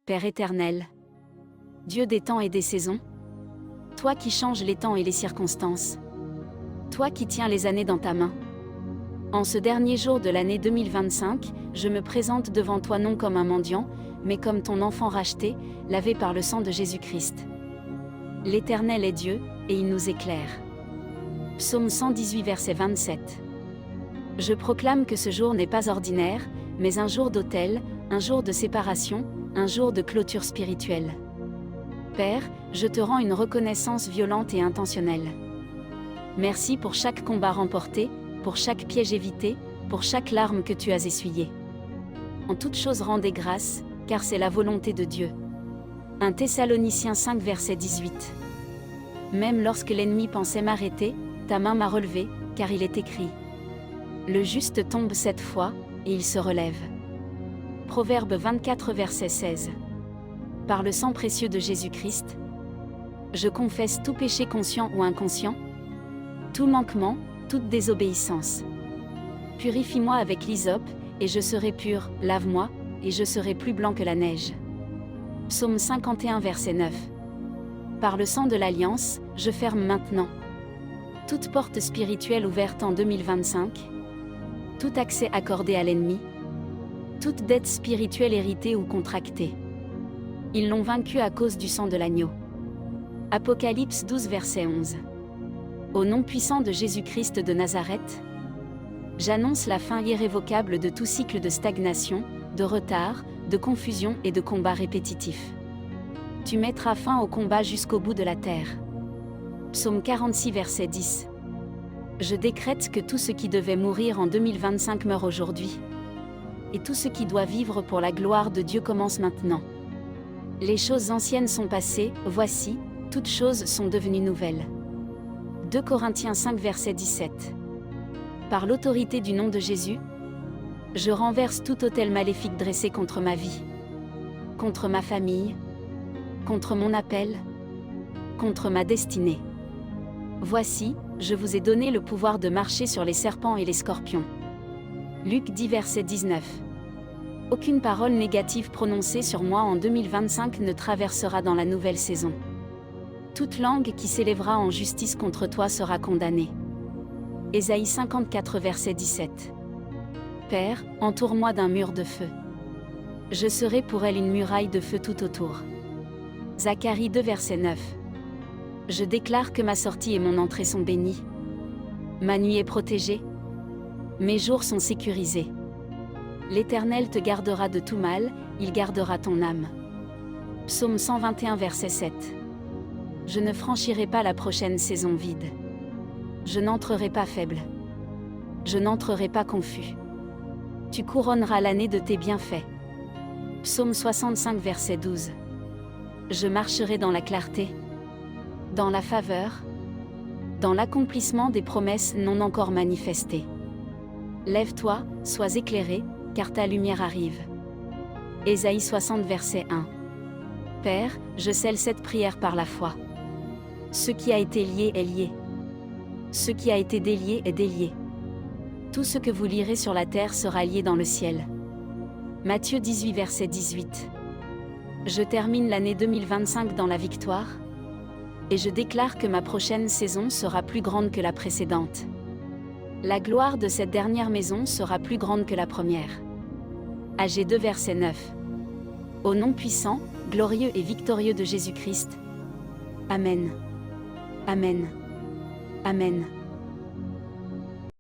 Père éternel, Dieu des temps et des saisons, toi qui changes les temps et les circonstances, toi qui tiens les années dans ta main. En ce dernier jour de l'année 2025, je me présente devant toi non comme un mendiant, mais comme ton enfant racheté, lavé par le sang de Jésus-Christ. L'Éternel est Dieu, et il nous éclaire. Psaume 118 verset 27. Je proclame que ce jour n'est pas ordinaire, mais un jour d'autel, un jour de séparation, un jour de clôture spirituelle. Père, je te rends une reconnaissance violente et intentionnelle. Merci pour chaque combat remporté, pour chaque piège évité, pour chaque larme que tu as essuyée. En toutes choses rendez grâce, car c'est la volonté de Dieu. 1 Thessaloniciens 5 verset 18. Même lorsque l'ennemi pensait m'arrêter, ta main m'a relevé, car il est écrit. Le juste tombe 7 fois, et il se relève. Proverbe 24 verset 16. Par le sang précieux de Jésus-Christ, je confesse tout péché conscient ou inconscient, tout manquement, toute désobéissance. Purifie-moi avec l'hysope, et je serai pur, lave-moi, et je serai plus blanc que la neige. Psaume 51 verset 9. Par le sang de l'Alliance, je ferme maintenant toute porte spirituelle ouverte en 2025, tout accès accordé à l'ennemi, toute dette spirituelle héritée ou contractée. Ils l'ont vaincu à cause du sang de l'agneau. Apocalypse 12 verset 11. Au nom puissant de Jésus-Christ de Nazareth, j'annonce la fin irrévocable de tout cycle de stagnation, de retard, de confusion et de combat répétitif. Tu mettras fin au combat jusqu'au bout de la terre. Psaume 46 verset 10. Je décrète que tout ce qui devait mourir en 2025 meurt aujourd'hui. Et tout ce qui doit vivre pour la gloire de Dieu commence maintenant. Les choses anciennes sont passées, voici, toutes choses sont devenues nouvelles. 2 Corinthiens 5 verset 17. Par l'autorité du nom de Jésus, je renverse tout autel maléfique dressé contre ma vie, contre ma famille, contre mon appel, contre ma destinée. Voici, je vous ai donné le pouvoir de marcher sur les serpents et les scorpions. Luc 10 verset 19. Aucune parole négative prononcée sur moi en 2025 ne traversera dans la nouvelle saison. Toute langue qui s'élèvera en justice contre toi sera condamnée. Ésaïe 54 verset 17. Père, entoure-moi d'un mur de feu. Je serai pour elle une muraille de feu tout autour. Zacharie 2 verset 9. Je déclare que ma sortie et mon entrée sont bénies. Ma nuit est protégée. Mes jours sont sécurisés. L'Éternel te gardera de tout mal, il gardera ton âme. Psaume 121 verset 7. Je ne franchirai pas la prochaine saison vide. Je n'entrerai pas faible. Je n'entrerai pas confus. Tu couronneras l'année de tes bienfaits. Psaume 65 verset 12. Je marcherai dans la clarté, dans la faveur, dans l'accomplissement des promesses non encore manifestées. Lève-toi, sois éclairé, car ta lumière arrive. Ésaïe 60 verset 1. Père, je scelle cette prière par la foi. Ce qui a été lié est lié. Ce qui a été délié est délié. Tout ce que vous lirez sur la terre sera lié dans le ciel. Matthieu 18 verset 18. Je termine l'année 2025 dans la victoire, et je déclare que ma prochaine saison sera plus grande que la précédente. La gloire de cette dernière maison sera plus grande que la première. AG 2 verset 9. Au nom puissant, glorieux et victorieux de Jésus-Christ. Amen. Amen. Amen.